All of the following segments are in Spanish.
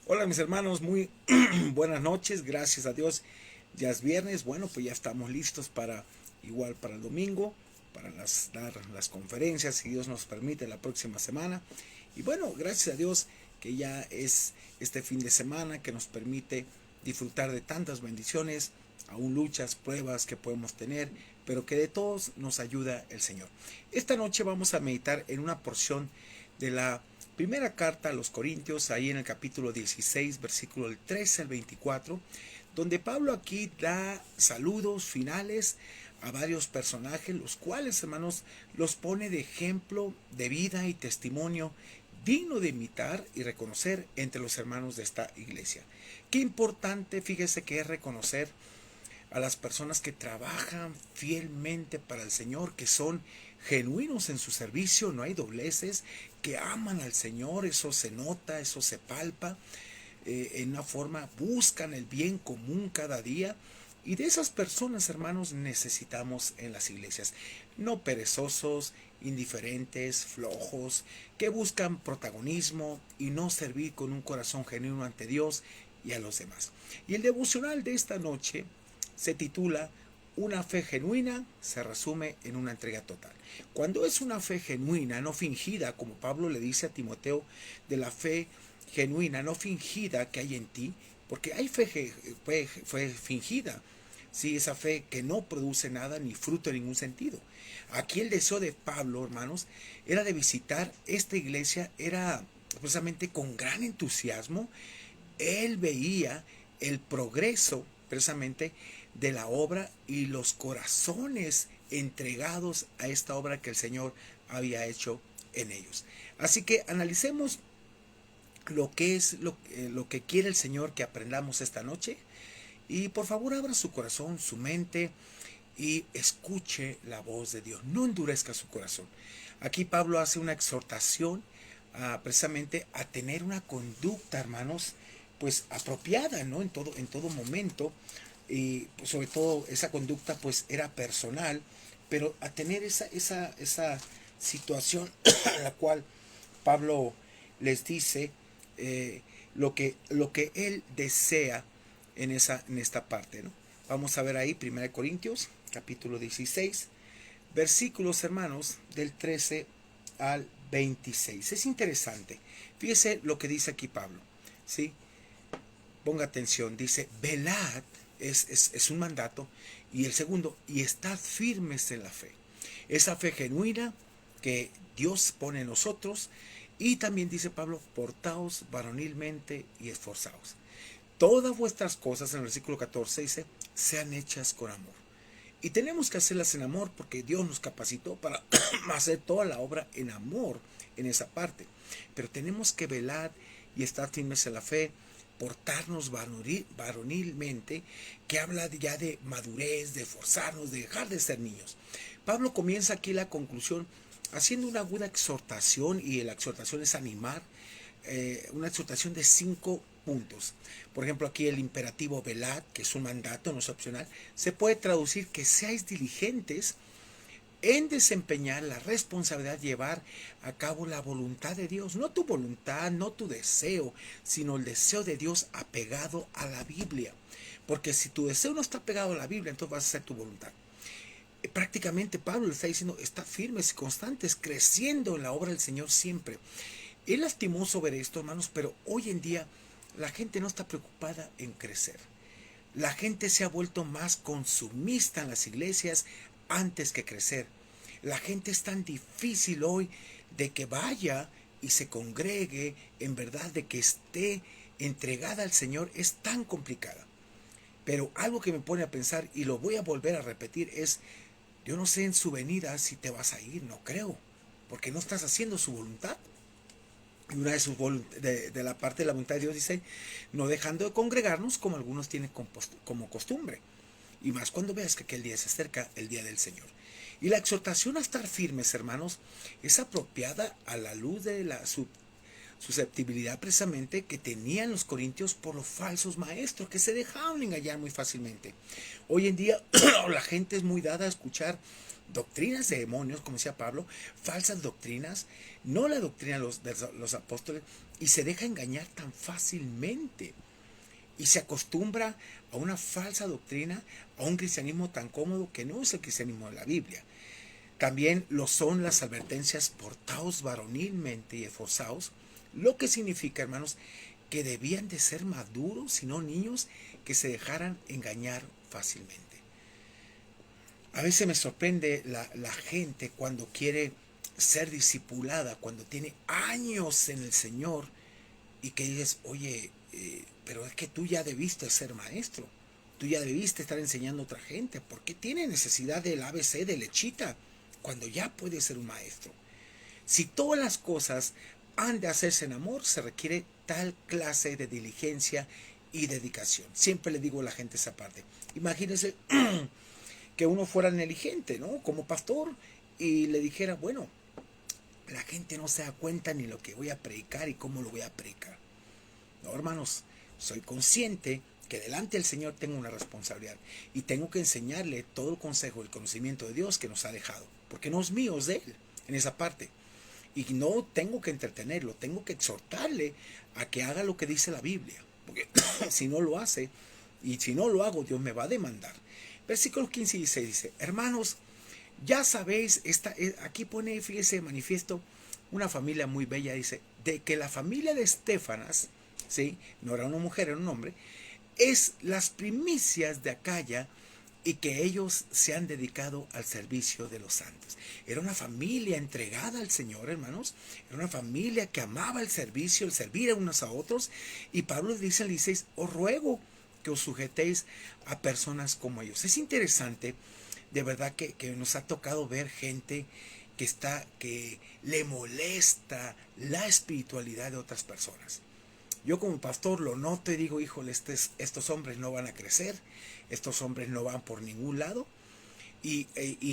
Hola mis hermanos, muy buenas noches, gracias a Dios. Ya es viernes, bueno, pues ya estamos listos para igual para el domingo, para dar las conferencias, si Dios nos permite, la próxima semana. Y bueno, gracias a Dios que ya es este fin de semana que nos permite disfrutar de tantas bendiciones, aún luchas, pruebas que podemos tener, pero que de todos nos ayuda el Señor. Esta noche vamos a meditar en una porción de la primera carta a los Corintios, ahí en el capítulo 16, versículo del 13 al 24, donde Pablo aquí da saludos finales a varios personajes, los cuales, hermanos, los pone de ejemplo de vida y testimonio digno de imitar y reconocer entre los hermanos de esta iglesia. Qué importante, fíjese, que es reconocer a las personas que trabajan fielmente para el Señor, que son genuinos en su servicio, no hay dobleces, que aman al Señor, eso se nota, eso se palpa, en una forma buscan el bien común cada día. Y de esas personas, hermanos, necesitamos en las iglesias. No perezosos, indiferentes, flojos, que buscan protagonismo y no servir con un corazón genuino ante Dios y a los demás. Y el devocional de esta noche se titula Una fe genuina se resume en una entrega total. Cuando es una fe genuina, no fingida, como Pablo le dice a Timoteo, de la fe genuina, no fingida que hay en ti, porque hay fe fingida, ¿sí? Esa fe que no produce nada ni fruto en ningún sentido. Aquí el deseo de Pablo, hermanos, era de visitar esta iglesia, era precisamente con gran entusiasmo. Él veía el progreso precisamente de la obra y los corazones entregados a esta obra que el Señor había hecho en ellos. Así que analicemos lo que es lo que quiere el Señor que aprendamos esta noche. Y por favor abra su corazón, su mente y escuche la voz de Dios. No endurezca su corazón. Aquí Pablo hace una exhortación precisamente a tener una conducta, hermanos, pues apropiada, ¿no? En todo momento. Y pues, sobre todo esa conducta pues era personal, pero a tener esa situación a la cual Pablo les dice lo que él desea en esta parte, ¿no? Vamos a ver ahí 1 Corintios, capítulo 16, versículos, hermanos, del 13 al 26. Es interesante. Fíjese lo que dice aquí Pablo, ¿sí? Ponga atención, dice, velad, es un mandato, y el segundo, y estad firmes en la fe. Esa fe genuina que Dios pone en nosotros, y también dice Pablo, portaos varonilmente y esforzaos. Todas vuestras cosas, en el versículo 14 dice, sean hechas con amor. Y tenemos que hacerlas en amor porque Dios nos capacitó para hacer toda la obra en amor en esa parte. Pero tenemos que velar y estar firmes en la fe, portarnos varonilmente, que habla ya de madurez, de esforzarnos, de dejar de ser niños. Pablo comienza aquí la conclusión haciendo una aguda exhortación, y la exhortación es animar, una exhortación de 5 puntos. Por ejemplo, aquí el imperativo velad, que es un mandato, no es opcional, se puede traducir que seáis diligentes en desempeñar la responsabilidad de llevar a cabo la voluntad de Dios. No tu voluntad, no tu deseo, sino el deseo de Dios apegado a la Biblia. Porque si tu deseo no está pegado a la Biblia, entonces vas a hacer tu voluntad. Prácticamente Pablo le está diciendo, está firmes y constantes, creciendo en la obra del Señor siempre. Es lastimoso ver esto, hermanos, pero hoy en día la gente no está preocupada en crecer. La gente se ha vuelto más consumista en las iglesias antes que crecer. La gente es tan difícil hoy de que vaya y se congregue, en verdad, de que esté entregada al Señor, es tan complicada. Pero algo que me pone a pensar, y lo voy a volver a repetir, es, yo no sé en su venida si te vas a ir, no creo, porque no estás haciendo su voluntad. Y una de, sus de la parte de la voluntad de Dios dice, no dejando de congregarnos como algunos tienen como costumbre. Y más cuando veas que aquel día se acerca, el día del Señor. Y la exhortación a estar firmes, hermanos, es apropiada a la luz de la susceptibilidad precisamente que tenían los corintios por los falsos maestros, que se dejaban engañar muy fácilmente. Hoy en día la gente es muy dada a escuchar doctrinas de demonios, como decía Pablo, falsas doctrinas, no la doctrina de los apóstoles, y se deja engañar tan fácilmente. Y se acostumbra a una falsa doctrina, a un cristianismo tan cómodo que no es el cristianismo de la Biblia. También lo son las advertencias: portaos varonilmente y esforzaos, lo que significa, hermanos, que debían de ser maduros y no niños que se dejaran engañar fácilmente. A veces me sorprende la gente cuando quiere ser discipulada, cuando tiene años en el Señor y que dices, oye, pero es que tú ya debiste ser maestro, tú ya debiste estar enseñando a otra gente, ¿por qué tiene necesidad del ABC de lechita cuando ya puede ser un maestro? Si todas las cosas han de hacerse en amor, se requiere tal clase de diligencia y dedicación. Siempre le digo a la gente esa parte. Imagínense que uno fuera negligente, ¿no? Como pastor, y le dijera, bueno, la gente no se da cuenta ni lo que voy a predicar y cómo lo voy a predicar. No, hermanos, soy consciente que delante del Señor tengo una responsabilidad y tengo que enseñarle todo el consejo, el conocimiento de Dios que nos ha dejado, porque no es mío, es de Él, en esa parte. Y no tengo que entretenerlo, tengo que exhortarle a que haga lo que dice la Biblia, porque si no lo hace, y si no lo hago, Dios me va a demandar. Versículos 15 y 16 dice, hermanos, ya sabéis, aquí pone, fíjese, manifiesto, una familia muy bella, dice, de que la familia de Estefanas, ¿sí? No era una mujer, era un hombre, es las primicias de Acaya, y que ellos se han dedicado al servicio de los santos. Era una familia entregada al Señor, hermanos. Era una familia que amaba el servicio, el servir a unos a otros. Y Pablo le dice al 16, os ruego que os sujetéis a personas como ellos. Es interesante, de verdad que nos ha tocado ver gente que le molesta la espiritualidad de otras personas. Yo como pastor lo noto y digo, híjole, estos hombres no van a crecer, estos hombres no van por ningún lado. Y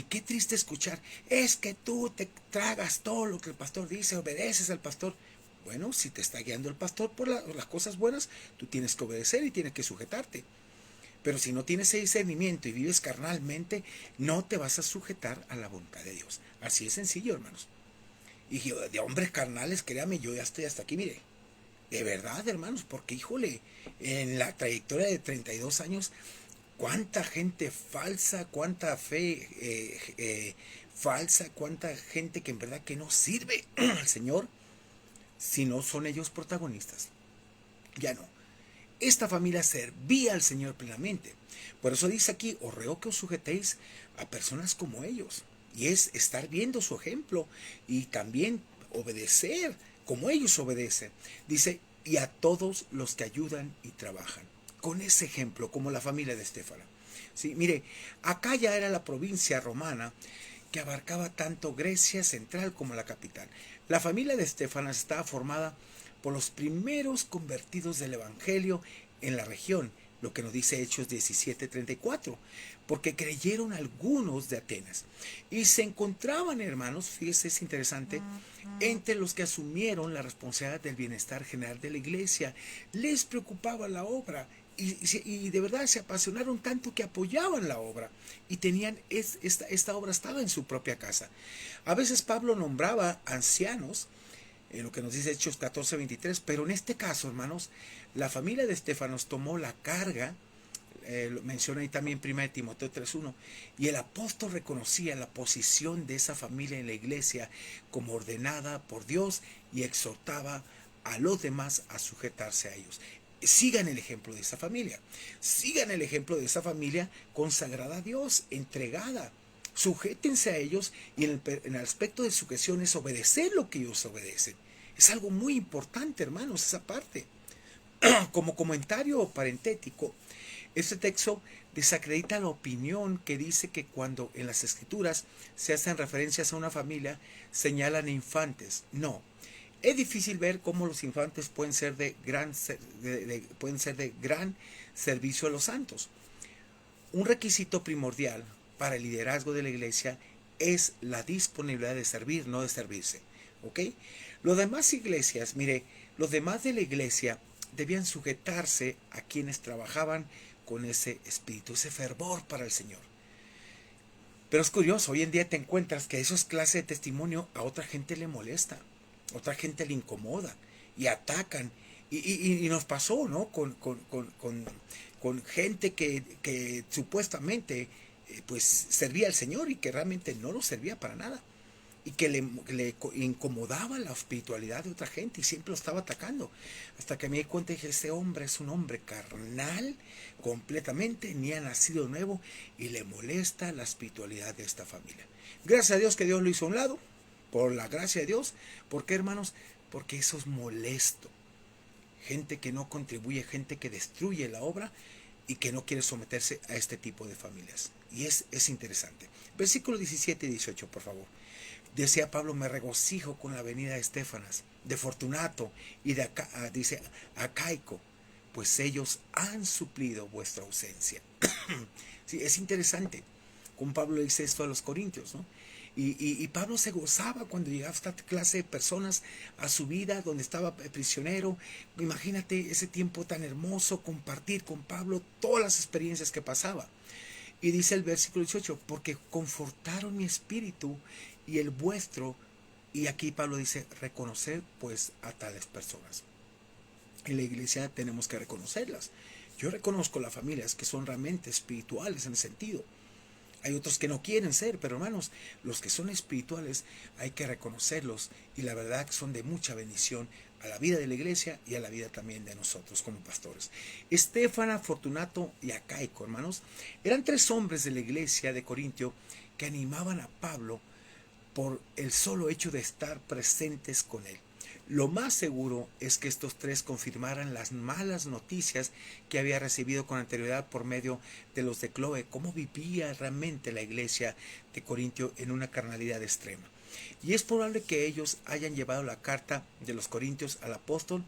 qué triste escuchar, es que tú te tragas todo lo que el pastor dice, obedeces al pastor. Bueno, si te está guiando el pastor por las cosas buenas, tú tienes que obedecer y tienes que sujetarte. Pero si no tienes ese discernimiento y vives carnalmente, no te vas a sujetar a la voluntad de Dios. Así es sencillo, hermanos. Y de hombres carnales, créame, yo ya estoy hasta aquí, mire. De verdad, hermanos, porque híjole, en la trayectoria de 32 años, cuánta gente falsa, cuánta fe falsa, cuánta gente que en verdad que no sirve al Señor, si no son ellos protagonistas. Ya no. Esta familia servía al Señor plenamente. Por eso dice aquí, os ruego que os sujetéis a personas como ellos. Y es estar viendo su ejemplo y también obedecer como ellos obedecen. Dice, y a todos los que ayudan y trabajan. Con ese ejemplo, como la familia de Estéfana. Sí, mire, Acaya era la provincia romana que abarcaba tanto Grecia central como la capital. La familia de Estéfanas estaba formada por los primeros convertidos del Evangelio en la región, lo que nos dice Hechos 17:34, porque creyeron algunos de Atenas. Y se encontraban, hermanos, fíjese, es interesante, entre los que asumieron la responsabilidad del bienestar general de la iglesia. Les preocupaba la obra y de verdad se apasionaron tanto que apoyaban la obra y tenían esta obra estaba en su propia casa. A veces Pablo nombraba ancianos, lo que nos dice Hechos 14:23, pero en este caso, hermanos, la familia de Estefanos tomó la carga, lo menciona ahí también 1 Timoteo 3:1, y el apóstol reconocía la posición de esa familia en la iglesia como ordenada por Dios y exhortaba a los demás a sujetarse a ellos. Sigan el ejemplo de esa familia, sigan el ejemplo de esa familia consagrada a Dios, entregada. Sujétense a ellos y en el aspecto de sujeción es obedecer lo que ellos obedecen. Es algo muy importante, hermanos, esa parte. Como comentario parentético, este texto desacredita la opinión que dice que cuando en las escrituras se hacen referencias a una familia, señalan infantes. No. Es difícil ver cómo los infantes pueden ser de gran servicio a los santos. Un requisito primordial para el liderazgo de la iglesia es la disponibilidad de servir, no de servirse. ¿Ok? Los demás iglesias, mire, los demás de la iglesia debían sujetarse a quienes trabajaban con ese espíritu, ese fervor para el Señor. Pero es curioso, hoy en día te encuentras que esos clases de testimonio a otra gente le molesta, a otra gente le incomoda y atacan. Y nos pasó, ¿no? Con gente que supuestamente pues servía al Señor y que realmente no lo servía para nada y que le incomodaba la espiritualidad de otra gente y siempre lo estaba atacando. Hasta que me di cuenta y dije, este hombre es un hombre carnal completamente, ni ha nacido nuevo y le molesta la espiritualidad de esta familia. Gracias a Dios que Dios lo hizo a un lado, por la gracia de Dios. ¿Por qué, hermanos? Porque eso es molesto. Gente que no contribuye, gente que destruye la obra y que no quiere someterse a este tipo de familias. Y es interesante. Versículos 17 y 18, por favor. Decía Pablo, me regocijo con la venida de Estefanas, de Fortunato y de dice Acaico, pues ellos han suplido vuestra ausencia. Sí, es interesante. Con Pablo le dice esto a los corintios, ¿no? Y Pablo se gozaba cuando llegaba esta clase de personas a su vida, donde estaba prisionero. Imagínate ese tiempo tan hermoso, compartir con Pablo todas las experiencias que pasaba. Y dice el versículo 18, porque confortaron mi espíritu y el vuestro. Y aquí Pablo dice, reconocer pues a tales personas. En la iglesia tenemos que reconocerlas. Yo reconozco las familias que son realmente espirituales en ese sentido. Hay otros que no quieren ser, pero hermanos, los que son espirituales hay que reconocerlos y la verdad que son de mucha bendición a la vida de la iglesia y a la vida también de nosotros como pastores. Estéfana, Fortunato y Acaico, hermanos, eran 3 hombres de la iglesia de Corintio que animaban a Pablo por el solo hecho de estar presentes con él. Lo más seguro es que estos 3 confirmaran las malas noticias que había recibido con anterioridad por medio de los de Cloe, cómo vivía realmente la iglesia de Corintio en una carnalidad extrema. Y es probable que ellos hayan llevado la carta de los corintios al apóstol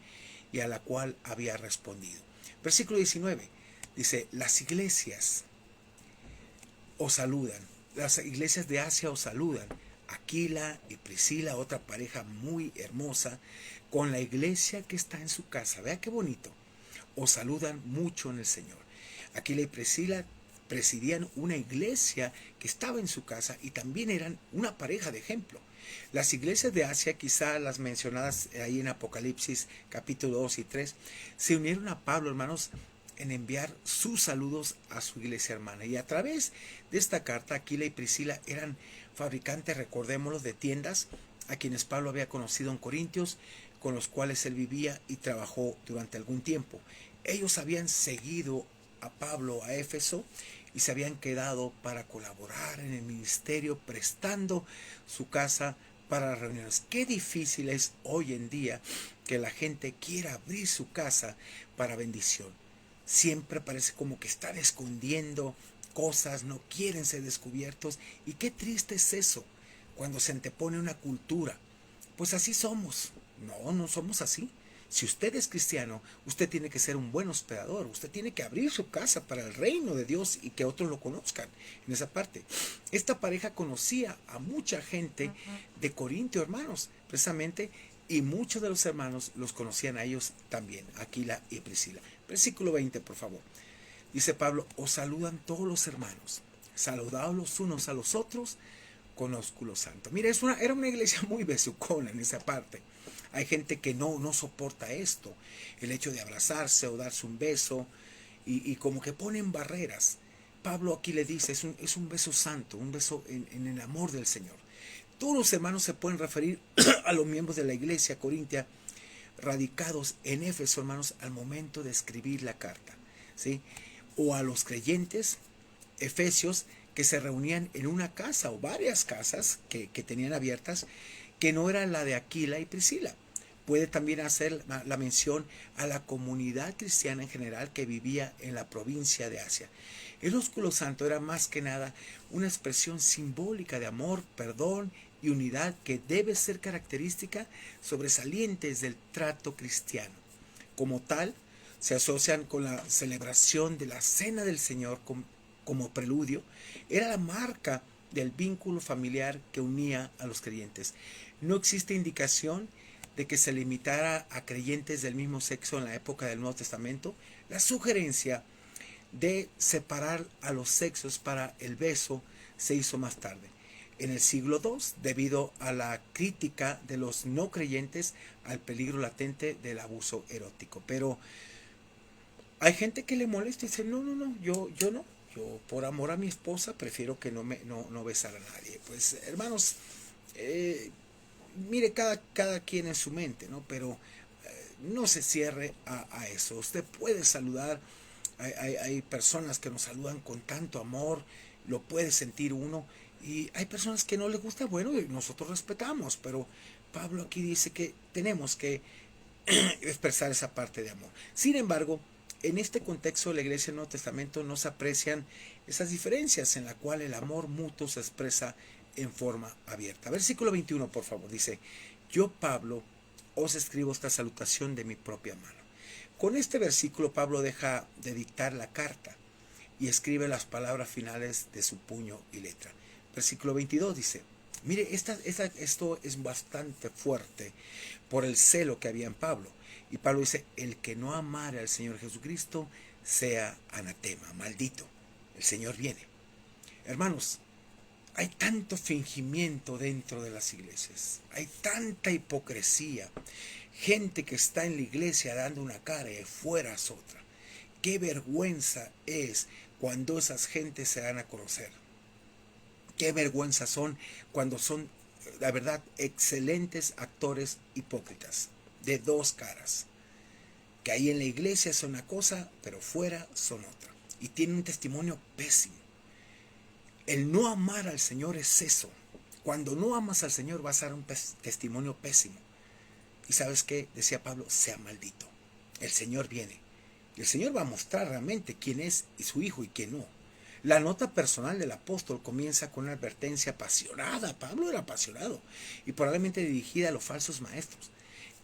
y a la cual había respondido. Versículo 19 dice, las iglesias os saludan, las iglesias de Asia os saludan. Aquila y Priscila, otra pareja muy hermosa, con la iglesia que está en su casa. Vea qué bonito. Os saludan mucho en el Señor. Aquila y Priscila presidían una iglesia que estaba en su casa y también eran una pareja de ejemplo. Las iglesias de Asia, quizá las mencionadas ahí en Apocalipsis capítulo 2 y 3, se unieron a Pablo, hermanos, en enviar sus saludos a su iglesia hermana. Y a través de esta carta, Aquila y Priscila eran fabricantes, recordémoslo, de tiendas a quienes Pablo había conocido en Corintios, con los cuales él vivía y trabajó durante algún tiempo. Ellos habían seguido a Pablo a Éfeso y se habían quedado para colaborar en el ministerio, prestando su casa para las reuniones. Qué difícil es hoy en día que la gente quiera abrir su casa para bendición. Siempre parece como que están escondiendo cosas, no quieren ser descubiertos. Y qué triste es eso, cuando se antepone una cultura. Pues así somos. No, no somos así. Si usted es cristiano, usted tiene que ser un buen hospedador. Usted tiene que abrir su casa para el reino de Dios y que otros lo conozcan en esa parte. Esta pareja conocía a mucha gente de Corintio, hermanos, precisamente, y muchos de los hermanos los conocían a ellos también, Aquila y Priscila. Versículo 20, por favor. Dice Pablo, os saludan todos los hermanos, saludaos los unos a los otros con ósculo santo. Mira, era una iglesia muy besucona en esa parte. Hay gente que no soporta esto, el hecho de abrazarse o darse un beso, y como que ponen barreras. Pablo aquí le dice, es un beso santo, un beso en el amor del Señor. Todos los hermanos se pueden referir a los miembros de la iglesia corintia radicados en Éfeso, hermanos, al momento de escribir la carta, ¿sí? O a los creyentes efesios que se reunían en una casa o varias casas que tenían abiertas, que no era la de Aquila y Priscila. Puede también hacer la mención a la comunidad cristiana en general que vivía en la provincia de Asia. El ósculo santo era más que nada una expresión simbólica de amor, perdón y unidad que debe ser característica sobresalientes del trato cristiano. Como tal, se asocian con la celebración de la Cena del Señor como preludio. Era la marca del vínculo familiar que unía a los creyentes. No existe indicación de que se limitara a creyentes del mismo sexo en la época del Nuevo Testamento. La sugerencia de separar a los sexos para el beso se hizo más tarde, en el siglo II, debido a la crítica de los no creyentes al peligro latente del abuso erótico. Pero hay gente que le molesta y dice, no, yo no. Yo por amor a mi esposa prefiero que no besar a nadie. Pues hermanos, mire cada quien en su mente, ¿no? Pero no se cierre a eso. Usted puede saludar, hay personas que nos saludan con tanto amor, lo puede sentir uno, y hay personas que no les gusta, bueno, y nosotros respetamos, pero Pablo aquí dice que tenemos que expresar esa parte de amor. Sin embargo, en este contexto de la Iglesia del Nuevo Testamento no se aprecian esas diferencias en la cual el amor mutuo se expresa en forma abierta. Versículo 21, por favor, dice, yo Pablo os escribo esta salutación de mi propia mano. Con este versículo Pablo deja de dictar la carta y escribe las palabras finales de su puño y letra. Versículo 22 dice, mire, esto es bastante fuerte por el celo que había en Pablo. Y Pablo dice, el que no amare al Señor Jesucristo sea anatema, maldito. El Señor viene. Hermanos, hay tanto fingimiento dentro de las iglesias. Hay tanta hipocresía. Gente que está en la iglesia dando una cara y fuera es otra. Qué vergüenza es cuando esas gentes se dan a conocer. Qué vergüenza son cuando son, la verdad, excelentes actores hipócritas, de dos caras. Que ahí en la iglesia son una cosa, pero fuera son otra. Y tienen un testimonio pésimo. El no amar al Señor es eso. Cuando no amas al Señor vas a dar un testimonio pésimo. Y ¿sabes qué? Decía Pablo, sea maldito. El Señor viene. Y el Señor va a mostrar realmente quién es y su hijo y quién no. La nota personal del apóstol comienza con una advertencia apasionada. Pablo era apasionado y probablemente dirigida a los falsos maestros.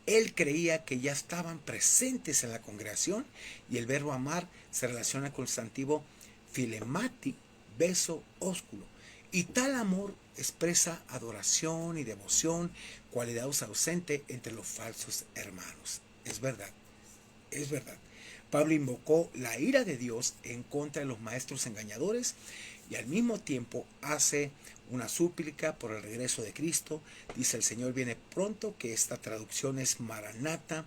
Él creía que ya estaban presentes en la congregación y el verbo amar se relaciona con el sustantivo filemati, beso, ósculo. Y tal amor expresa adoración y devoción, cualidad ausente entre los falsos hermanos. Es verdad, es verdad. Pablo invocó la ira de Dios en contra de los maestros engañadores y al mismo tiempo hace una súplica por el regreso de Cristo. Dice, el Señor viene pronto, que esta traducción es Maranata,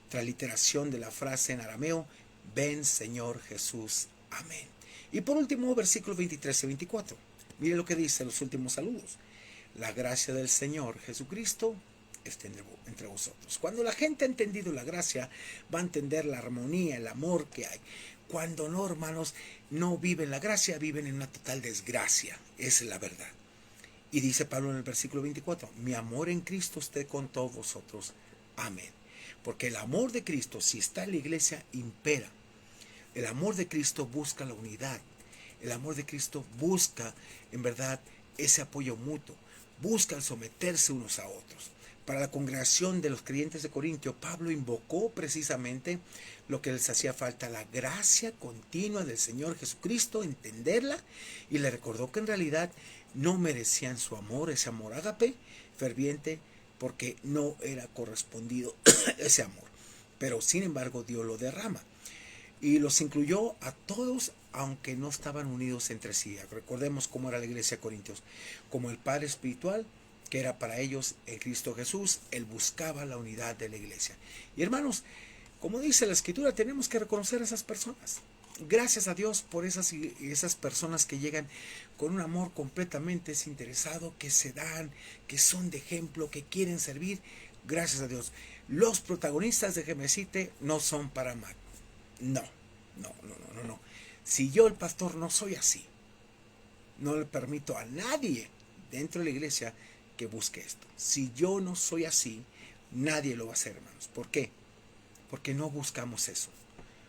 transliteración de la frase en arameo, ven Señor Jesús, amén. Y por último, versículos 23 y 24. Mire lo que dice los últimos saludos. La gracia del Señor Jesucristo esté entre vosotros. Cuando la gente ha entendido la gracia, va a entender la armonía, el amor que hay. Cuando no, hermanos, no viven la gracia, viven en una total desgracia. Esa es la verdad. Y dice Pablo en el versículo 24, mi amor en Cristo esté con todos vosotros. Amén. Porque el amor de Cristo, si está en la iglesia, impera. El amor de Cristo busca la unidad. El amor de Cristo busca, en verdad, ese apoyo mutuo. Buscan someterse unos a otros. Para la congregación de los creyentes de Corintio, Pablo invocó precisamente lo que les hacía falta, la gracia continua del Señor Jesucristo, entenderla, y le recordó que en realidad no merecían su amor, ese amor ágape, ferviente, porque no era correspondido ese amor. Pero sin embargo Dios lo derrama. Y los incluyó a todos, aunque no estaban unidos entre sí. Recordemos cómo era la iglesia de Corintios, como el Padre espiritual, que era para ellos el Cristo Jesús. Él buscaba la unidad de la iglesia. Y hermanos, como dice la Escritura, tenemos que reconocer a esas personas. Gracias a Dios por esas personas que llegan con un amor completamente desinteresado, que se dan, que son de ejemplo, que quieren servir. Gracias a Dios. Los protagonistas de Gemesite no son para amar. No. Si yo, el pastor, no soy así, no le permito a nadie dentro de la iglesia que busque esto. Si yo no soy así, nadie lo va a hacer, hermanos. ¿Por qué? Porque no buscamos eso.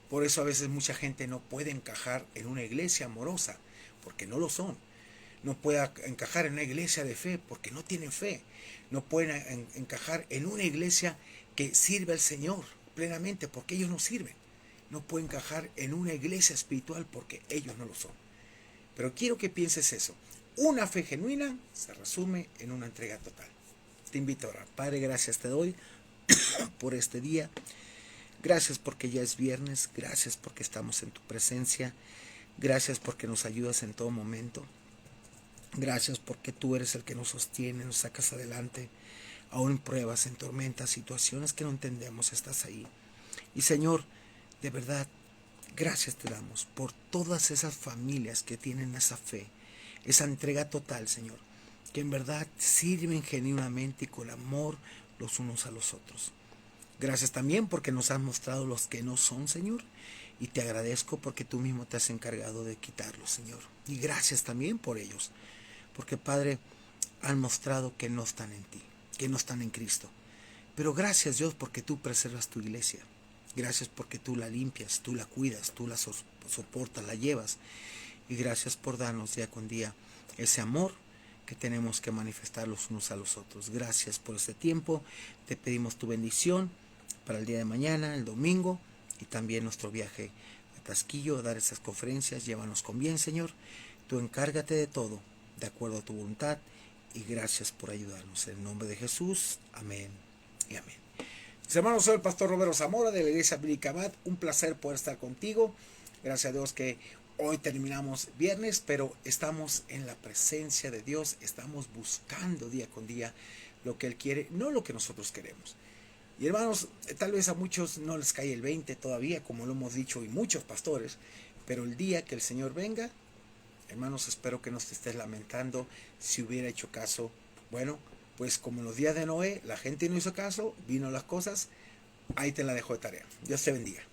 Por eso a veces mucha gente no puede encajar en una iglesia amorosa, porque no lo son. No puede encajar en una iglesia de fe, porque no tienen fe. No pueden encajar en una iglesia que sirve al Señor plenamente, porque ellos no sirven. No pueden encajar en una iglesia espiritual, porque ellos no lo son. Pero quiero que pienses eso. Una fe genuina se resume en una entrega total. Te invito a orar. Padre, gracias te doy por este día. Gracias porque ya es viernes. Gracias porque estamos en tu presencia. Gracias porque nos ayudas en todo momento. Gracias porque tú eres el que nos sostiene, nos sacas adelante, aún en pruebas, en tormentas, situaciones que no entendemos, estás ahí. Y Señor, de verdad, gracias te damos por todas esas familias que tienen esa fe, esa entrega total, Señor, que en verdad sirven genuinamente y con amor los unos a los otros. Gracias también porque nos has mostrado los que no son, Señor, y te agradezco porque tú mismo te has encargado de quitarlos, Señor. Y gracias también por ellos, porque Padre, han mostrado que no están en ti, que no están en Cristo. Pero gracias, Dios, porque tú preservas tu iglesia. Gracias porque tú la limpias, tú la cuidas, tú la soportas, la llevas. Y gracias por darnos día con día ese amor que tenemos que manifestar los unos a los otros. Gracias por este tiempo. Te pedimos tu bendición para el día de mañana, el domingo, y también nuestro viaje a Tasquillo, a dar estas conferencias. Llévanos con bien, Señor. Tú encárgate de todo, de acuerdo a tu voluntad. Y gracias por ayudarnos. En el nombre de Jesús. Amén y amén. Mis hermanos, soy el pastor Roberto Zamora de la Iglesia Bíblica Abad. Un placer poder estar contigo. Gracias a Dios que hoy terminamos viernes, pero estamos en la presencia de Dios. Estamos buscando día con día lo que Él quiere, no lo que nosotros queremos. Y hermanos, tal vez a muchos no les cae el 20 todavía, como lo hemos dicho y muchos pastores, pero el día que el Señor venga, hermanos, espero que no te estés lamentando si hubiera hecho caso. Bueno, pues como en los días de Noé, la gente no hizo caso, vino las cosas, ahí te la dejo de tarea. Dios te bendiga.